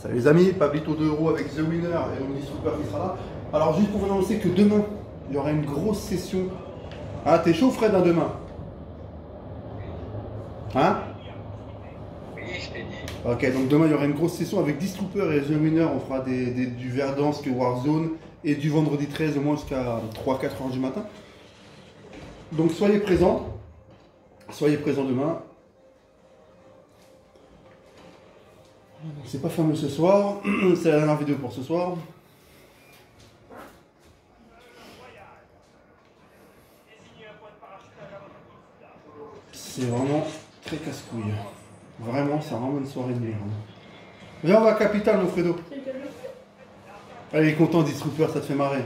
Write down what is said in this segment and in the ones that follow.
Salut les amis, Pablito 2 € avec The Winner et Omni Super qui sera là. Alors juste pour vous annoncer que demain, il y aura une grosse session. Ah, t'es chaud Fred, hein, demain? Hein? Oui, je t'ai dit. Ok, donc demain il y aura une grosse session avec Distrooper et The Winner. On fera du Verdansk Warzone et du vendredi 13 au moins jusqu'à 3-4 heures du matin. Donc soyez présents. Soyez présents demain. C'est pas fameux ce soir. C'est la dernière vidéo pour ce soir. C'est vraiment très casse-couille. Vraiment, c'est vraiment une soirée de merde. Viens, on va à Capitale, mon Fredo. Elle est contente, Distrooper, ça te fait marrer.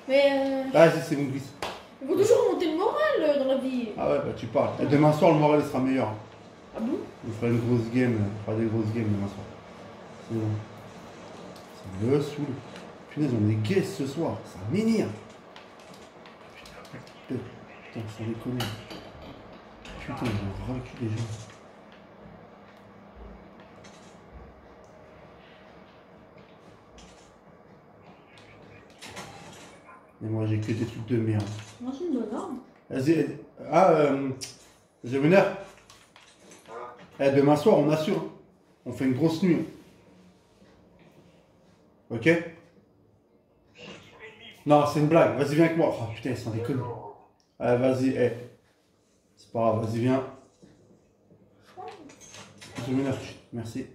Mais Ah, si, c'est mon glisse. il faut toujours monter le moral dans la vie. Ah ouais, bah tu parles. Et demain soir, le moral sera meilleur. Ah bon? On fera une grosse game. On fera des grosses games demain soir. Ça me saoule. Punaise, on est gay ce soir. Ça m'énerve. Putain, sans déconner. Putain, ils ont racu les gens. Et moi, j'ai que des trucs de merde. Moi, c'est une bonne arme. Vas-y. Ah, The Winner. Eh, demain soir, on assure. On fait une grosse nuit. Ok? Non, c'est une blague. Vas-y, viens avec moi. Oh putain, sans déconner. Allez, vas-y, eh. C'est pas grave, vas-y, viens. The Winner, merci.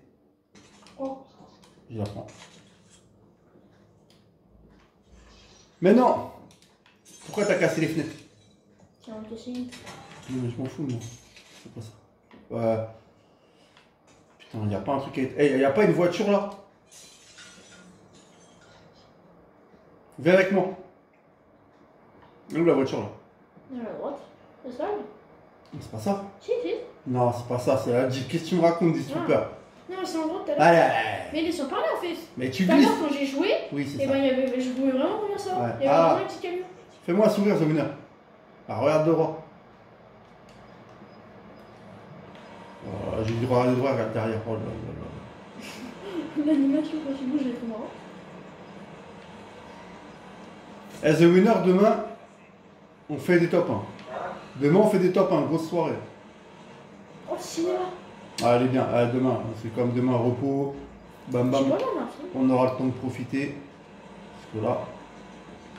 Oh. Je la prends. Mais non! Pourquoi t'as cassé les fenêtres? Tiens, on te signe. Non, mais je m'en fous, moi. C'est pas ça. Putain, y a pas un truc à... Eh, y a pas une voiture là? Viens avec moi. Où la voiture là? À la droite. C'est ça? C'est pas ça? Si, si. Non, c'est pas ça. C'est la Qu'est-ce que tu me racontes, Distrooper? Non, c'est en gros tout à l'heure. Allez, allez. Mais ils sont par là en fait. Mais tu Tout à glisses. l'heure, quand j'ai joué, Oui, c'est et ça. ben, je pouvais vraiment revenir ça. Ouais. Il y avait Ah. un petit camion. Fais-moi sourire, The Winner. Ah, regarde devant. Oh, j'ai dû regarder droit, regarde derrière. Oh là là là. L'animation quand tu bouges, elle est trop marrant. Eh, The Winner, demain, on fait des top 1. Demain, on fait des top 1, grosse soirée. Oh, cinéma. Ah, elle est bien. Ah, demain, c'est comme demain, repos. Bam Je bam. suis pas dans ma film. On aura le temps de profiter. Parce que là,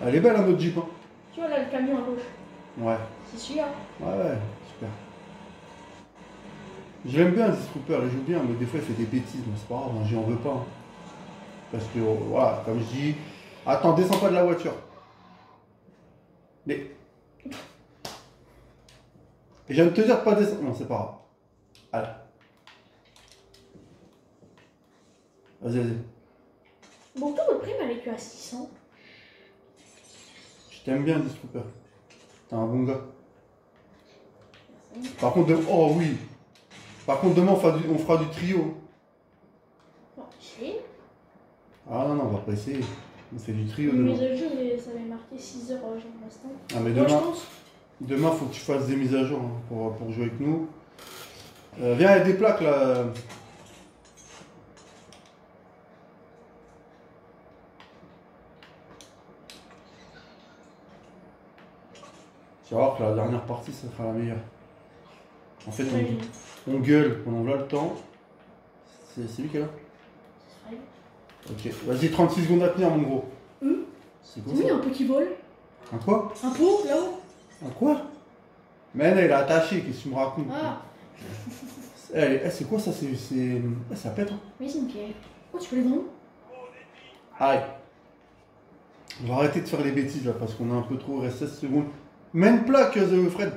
elle est belle, hein, notre Jeep. Hein. Tu vois là, le camion à gauche. Ouais. C'est celui-là. Ouais, super. Je l'aime bien, Distrooper, il joue bien, mais des fois il fait des bêtises, mais c'est pas grave, hein, j'y en veux pas. Hein. Parce que, voilà, comme je dis, attends, descends pas de la voiture. Mais. Et je viens de te dire de pas descendre. Non, c'est pas grave. Allez. Vas-y, vas-y. Bon, toi, votre prime, elle est que à 600. Je t'aime bien, Distrooper. T'es un bon gars. Par contre, oh oui. Par contre, demain, on fera du trio. Bon, si. Ah non, non, on va pas essayer. On fait du trio Une demain. mise à jour, ça avait marqué 6 heures, genre l'instant. Ah, mais Moi, je demain, pense. demain, faut que tu fasses des mises à jour hein, pour jouer avec nous. Viens, il y a des plaques là. Tu vas voir que la dernière partie, ça sera la meilleure. En fait, on gueule pendant là le temps. C'est lui qui est là? Ok, vas-y, 36 secondes à tenir, mon gros. C'est quoi Oui, ça? un pot qui vole. Un quoi? Un pot, là-haut. Un quoi? Mais elle est attachée, qu'est-ce que tu me racontes? Ah, C'est quoi ça? Ça pète, hein? mais c'est une pierre. Oh, tu peux les vendre? Allez. On va arrêter de faire les bêtises là parce qu'on a un peu trop. Il reste 16 secondes. Mets une plaque, Fred.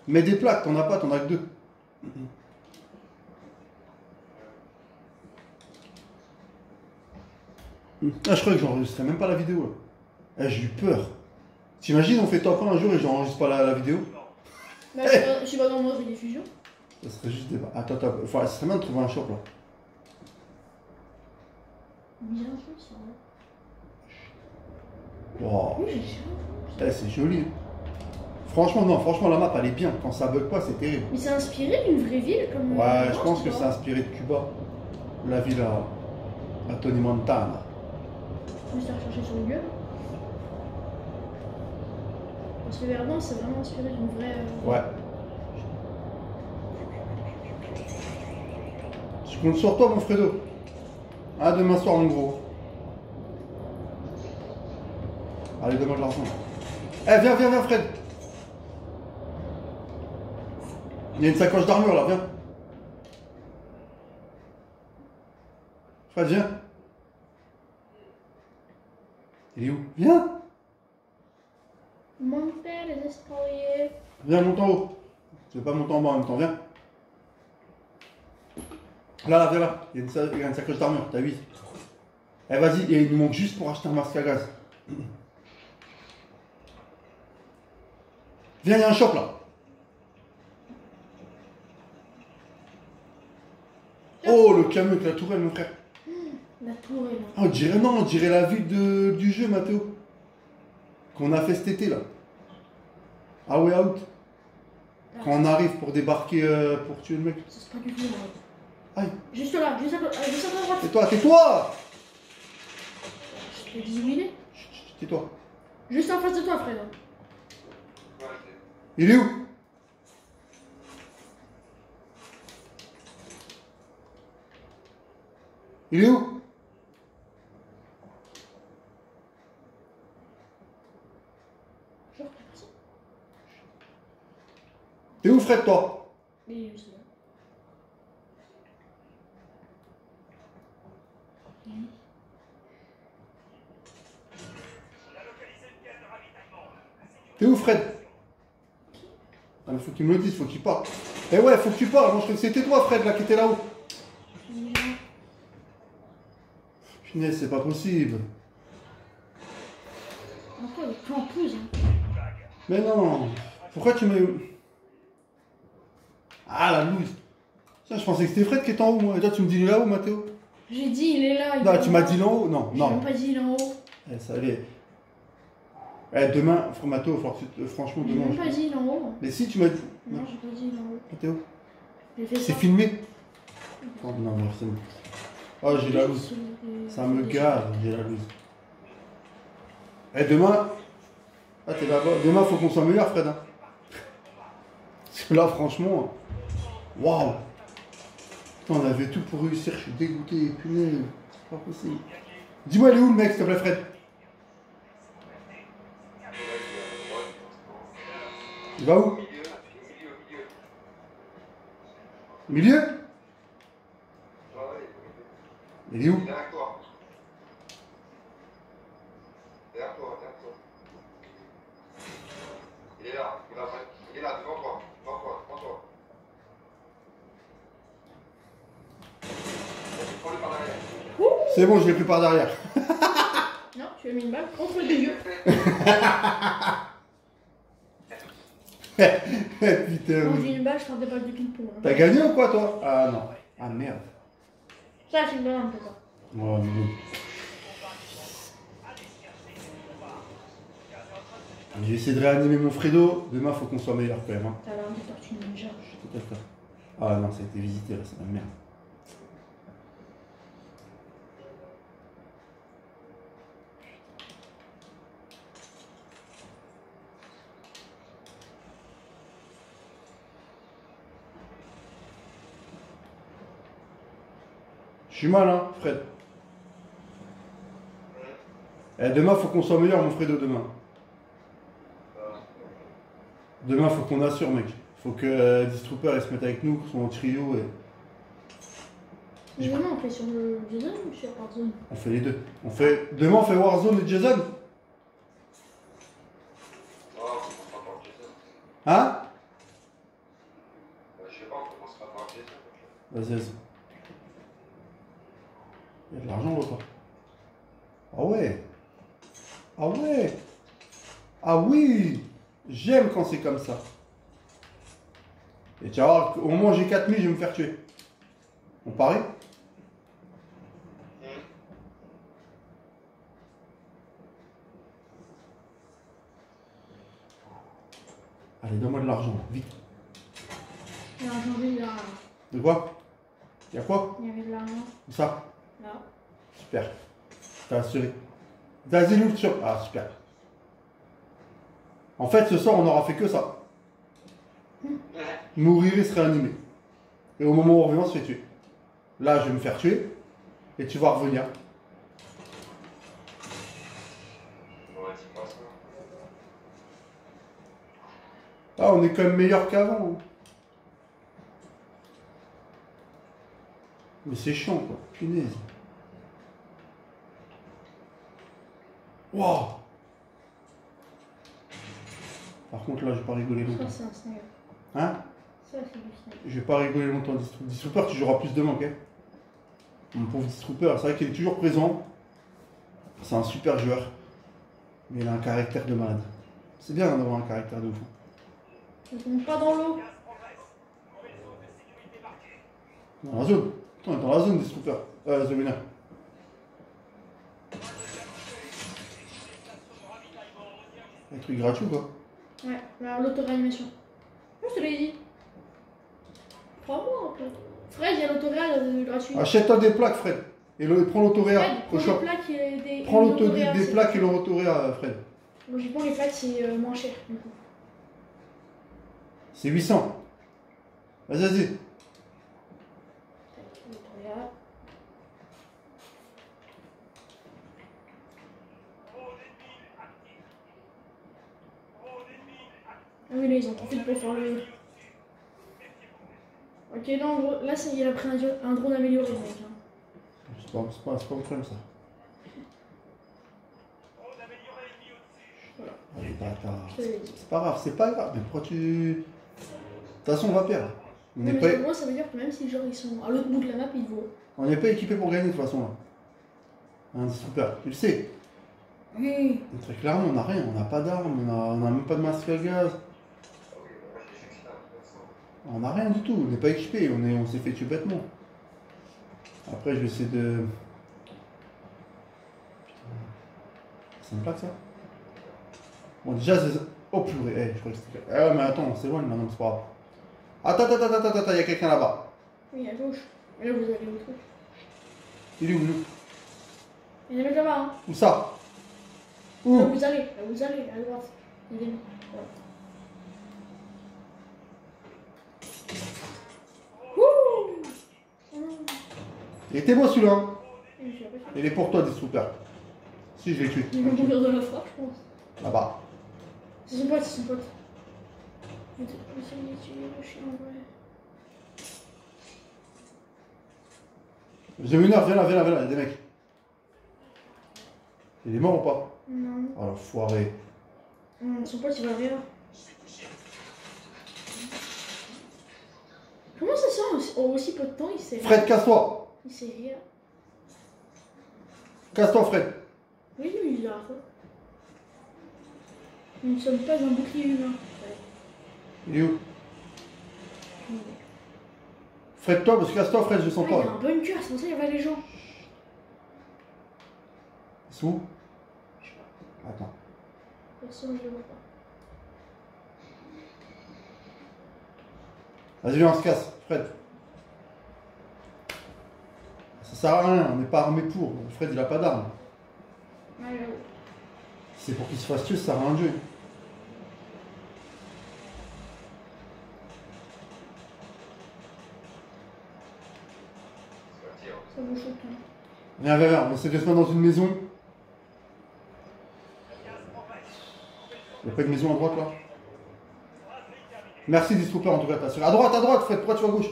Mets des plaques, t'en as pas, t'en as que 2. Ah, je crois que j'enregistrerai même pas la vidéo là. Eh, j'ai eu peur. T'imagines, on fait top 1 un jour et j'enregistre pas la vidéo? Bah, je suis pas dans le mode rediffusion. Ça serait juste des. Attends, ça serait bien de trouver un shop là. Bien sûr, ça va. Wow. Oui, j'ai ça. Eh, c'est joli. Franchement, non, franchement, la map elle est bien. Quand ça bug pas, c'est terrible. Mais c'est inspiré d'une vraie ville comme. Ouais, je pense que c'est inspiré de Cuba. la ville à Tony Montana. Juste à rechercher sur Google. Parce que Verdun, c'est vraiment inspiré d'une vraie. Ouais. Je compte sur toi, mon Fredo. À demain soir, mon gros. Allez, demande l'argent. Eh, viens, viens, viens, Fred. Il y a une sacoche d'armure là, viens. Fred, viens. Il est où? Viens. Monter les escaliers. Viens, monte en haut. Tu veux pas monter en bas en même temps, viens. Là, là, viens là. Il y a une sacoche d'armure, t'as 8. Eh, vas-y, et il nous manque juste pour acheter un masque à gaz. Viens, il y a un shop là. Oh, le camion avec la tourelle, mon frère. La tour est là. Ah, on dirait la ville du jeu, Mathéo. Qu'on a fait cet été là. Ah ouais, out. Quand on arrive pour débarquer, pour tuer le mec. Ça c'est pas du tout là. Aïe. Juste là, juste à droite. Tais-toi, tais-toi. Je t'ai dit où il est. Chut, tais-toi. Juste en face de toi, Fred. Il est où? Il est où? Genre, t'as personne. T'es où, Fred, toi? Il est juste là. T'es où, Fred? Ah, mais faut qu'il me le dise, faut qu'il parte. Eh ouais, faut que tu parles. Moi, je croyais que c'était toi, Fred, là, qui était là-haut. Punaise, c'est pas possible. Encore, il est plus en pause. Hein. Mais non. Pourquoi tu me... Ah, la loose. Ça, je pensais que c'était Fred qui était en haut, moi. Et toi, tu me dis il est là-haut, Mathéo? J'ai dit, il est là. Non, tu m'as dit là-haut? Non, J'ai non. même pas dit il est en haut. Eh, ça allait. Eh, demain, Mathéo, franchement, J'ai demain... même pas dit il est en haut. Mais si, tu m'as dit... Non, j'ai pas dit il est en haut. Mathéo, J'ai fait c'est ça. filmé? Oh, non, merci. Oh, j'ai la loose. Ça me gave, j'ai la loose. Eh, demain... Ah, t'es là-bas. Demain, faut qu'on soit meilleur, Fred. Hein. Parce que là, franchement... Waouh! Putain, on avait tout pour réussir, je suis dégoûté. Punaise, c'est pas possible. Dis-moi, il est où le mec, s'il te plaît, Fred? Il va où? Milieu? Il est où? Derrière toi. Derrière toi, derrière toi. Il est là, il est là, devant toi, devant toi, devant toi. Prends-le par derrière. C'est bon, je l'ai pris par derrière. Non, tu as mis une balle contre les yeux. Putain. Quand j'ai une balle, je sors des balles de ping-pong. Hein. T'as gagné ou quoi, toi? Ah non. Ah merde. Ça, c'est une banane, peut-être. Oh non. Je vais essayer de réanimer mon Fredo. Demain, faut qu'on soit meilleur quand même. Hein. T'as l'air de tortue ninja. Tout à fait. Ah non, ça a été visité là, c'est la merde. Je suis mal, hein, Fred. Eh, demain, faut qu'on soit meilleur, mon Fredo, demain. Demain, faut qu'on assure, mec. Faut que Distrooper se mette avec nous, qu'on soit en trio et Mais demain, on fait sur le Jason ou sur Warzone? on fait les deux. Demain, on fait Warzone et Jason. Non, on commencera par Jason. Hein? Je sais pas, on commencera par Jason. Vas-y, vas-y. Il y a de l'argent ou pas? Ah ouais. Ah ouais. Ah oui. J'aime quand c'est comme ça. Et tu vas voir, au moins j'ai 4000, je vais me faire tuer. On parie? Allez, donne-moi de l'argent, vite. Il a changé, il a. De quoi? Y'a quoi? Il y avait de l'argent. Où ça? Là. Super. T'as assuré. Vas-y, loot sur. Ah, super. En fait, ce soir, on aura fait que ça. Mourir et se réanimer. Et au moment où on revient, on se fait tuer. Là, je vais me faire tuer. Et tu vas revenir. Ouais, c'est pas ça. Ah, on est quand même meilleur qu'avant. Hein. Mais c'est chiant, quoi. Punaise. Waouh. Par contre, là, je vais pas rigoler Ça, longtemps. c'est un sniper. Hein? Ça, c'est du sniper. Je vais pas rigoler longtemps. Distrooper, tu joueras plus demain, ok? Mon pauvre Distrooper, c'est vrai qu'il est toujours présent. C'est un super joueur. Mais il a un caractère de malade. C'est bien d'avoir un caractère de fou. Ne tombe pas dans l'eau. Dans la zone. Putain, il est dans la zone, Distrooper. The Winner. Un truc gratuit, quoi. Ouais, alors l'auto-réanimation. Je te l'ai dit. Crois-moi un peu. Fred, il y a l'autoréa gratuit. Achète-toi des plaques, Fred. Et prends l'autoréa Fred, au prends shop. les plaques et des. Prends l'autoréa, des c'est- plaques et l'autoréa, Fred. Logiquement, les plaques, c'est moins cher, du coup. C'est 800. Vas-y, vas-y. L'autoréa. Ah oui, là, ils ont profité pour faire le. Ok, là, en gros, là, il a pris un drone amélioré, mec. Hein. C'est pas un problème, ça. Voilà, Allez, bâtard. je te l'ai dit. C'est pas grave, c'est pas grave. Mais pourquoi tu. De toute façon, on va perdre. On Non, n'est mais pas... pour moi, ça veut dire que même si genre ils sont à l'autre bout de la map, ils voient. on n'est pas équipé pour gagner, de toute façon. Là. Hein, super. Tu le sais. Oui. Très clairement, on n'a rien. On n'a pas d'armes, on n'a même pas de masque à gaz. On n'a rien du tout. On n'est pas équipé. On s'est fait tuer bêtement. Après, je vais essayer de. Putain. C'est une plaque, ça? Bon, déjà, c'est. Oh purée, je crois que c'était. Ah ouais, mais attends, c'est loin maintenant, c'est pas grave. Attends, il y a quelqu'un là-bas. Oui, à gauche. Et là, vous allez au truc. Il est où, nous? Il y en a là-bas, hein. Où ça? Là, Où? vous allez, à droite. Il est là. Voilà. Wouh! Il était beau celui-là. Hein. Je suis pas sûr. Il est pour toi, Distrooper. Si, je l'ai tué. Il va mourir de la frappe, je pense. Là-bas. C'est son pote, c'est son pote. Mais c'est une tuer le chien, en vrai. The Winner, viens là, il y a des mecs. Il est mort ou pas? Non. Oh l'enfoiré. Son pote, il va rire. Comment ça sort en aussi peu de temps, il sait rire? Fred, casse-toi. Il sait rire. Casse-toi, Fred. Oui, lui, il a raison. Nous ne sommes pas un bouclier humain. Ouais. Il est où? Fred, toi, parce que casse-toi, Fred, je sens Ah, il y a pas. un bunker, c'est pour ça qu'il y avait les gens. Ils sont où? Je sais pas. Attends. Personne, je le vois pas. Vas-y, viens, on se casse, Fred. Ça sert à rien, on n'est pas armé pour. Fred, il a pas d'arme. Ouais, ouais. Si c'est pour qu'il se fasse tuer, ça sert à rien de jouer. Ça vous choque, hein. Viens, on essaie de se mettre dans une maison. Il n'y a pas de maison à droite là? Merci Distrooper en tout cas, t'as assuré. À droite, Fred, pourquoi tu vas à gauche?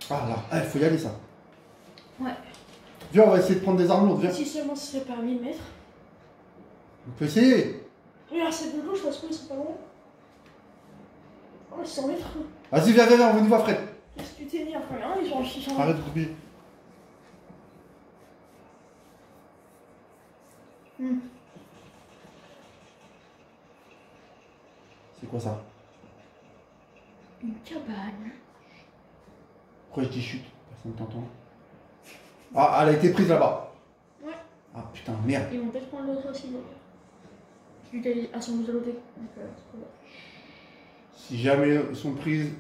Ah là, il faut y aller ça. Ouais. Viens, on va essayer de prendre des armes lourdes, viens. Si seulement ce serait pas à 1000 mètres. On peut essayer. Regarde, c'est de gauche, parce qu'ils sont pas loin. Oh, 100 mètres. Vas-y, viens, on y va Fred. Qu'est-ce que tu t'es dit après? Hein, ils sont en 600. Arrête de t'oublier. C'est quoi ça? Une cabane. Pourquoi je dis chute? Personne t'entend. Ah, elle a été prise là-bas. Ouais. Ah putain, merde. Ils vont peut-être prendre l'autre aussi, d'ailleurs. Vu qu'elle a son l'autre. Donc, c'est pas grave. Si jamais ils sont prises.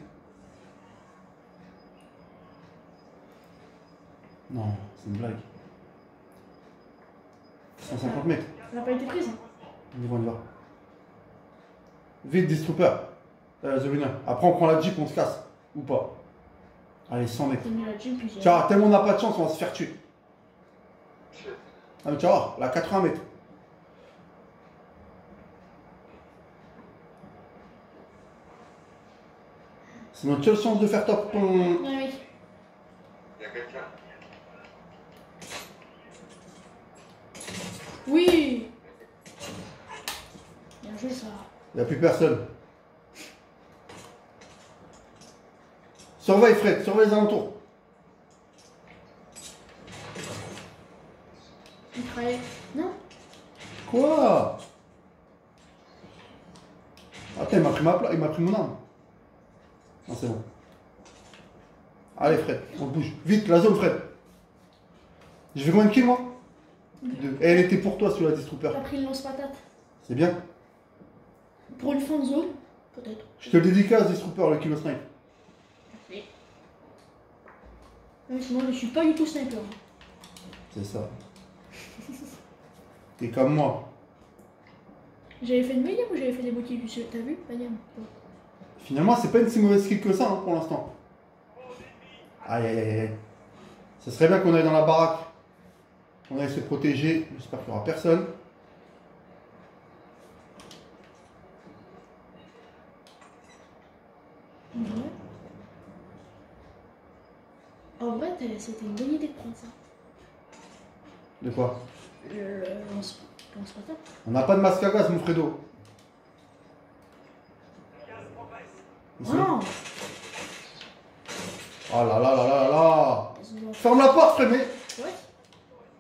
Non, c'est une blague. 150 mètres. Elle n'a pas été prise. On y va. Vite, Distrooper. The Winner. Après, on prend la Jeep, on se casse. Ou pas. Allez, 100 mètres. T'as mis la Jeep, puis j'ai. Tiens, tellement on n'a pas de chance, on va se faire tuer. Ah, mais tu vas voir, là, 80 mètres. C'est notre seule chance de faire top ton. Ouais, oui. Il y a quelqu'un. Oui. Bien joué, ça. Il n'y a plus personne. Surveille, Fred, surveille les alentours. Il travaillait. Non. Quoi? Attends, il m'a pris ma place, il m'a pris mon arme. Non, c'est bon. Allez, Fred, on bouge. Vite, la zone, Fred. Je vais combien de kills, moi? 2. Et elle était pour toi, sur la Distrooper. T'as pris le lance-patate. C'est bien. Pour une fin de zone, peut-être. Je te le dédicace, Distrooper, le kilo snipe. Oui. Mais sinon, je suis pas du tout sniper. C'est ça. T'es comme moi. J'avais fait une medium ou j'avais fait des boutiques? T'as vu? Medium. Finalement, c'est pas une si mauvaise kill que ça, hein, pour l'instant. Aïe, aïe, aïe, aïe. Ce serait bien qu'on aille dans la baraque. On aille se protéger. J'espère qu'il n'y aura personne. Ouais. En vrai, c'était une bonne idée de prendre ça. De quoi? Le lance-patate. On n'a pas de masque à gaz, mon Fredo. Ici. Non. Oh là là là là là. Ferme la porte, Fred, mais... Ouais.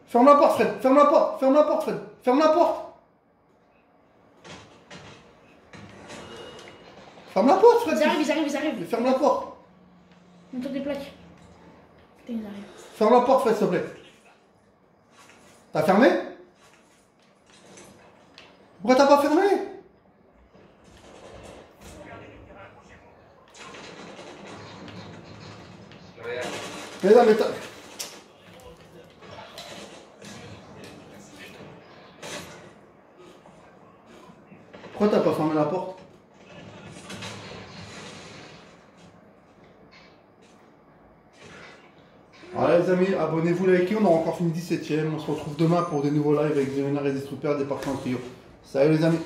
Ferme la porte, Fred. Ferme la porte. Ferme la porte, Fred. Ferme la porte. Ferme la porte, Fred. Ils arrivent. Mais ferme la porte. Monte des plaques. Putain, ils arrivent. Ferme la porte, Fred, s'il te plaît. T'as fermé? Pourquoi t'as pas fermé? Mais non, mais t'as... Pourquoi t'as pas fermé la porte? Voilà les amis, abonnez-vous, likez, on aura encore fini 17ème. On se retrouve demain pour des nouveaux lives avec des Winner et des Distrooper, des parties en trio. Salut les amis.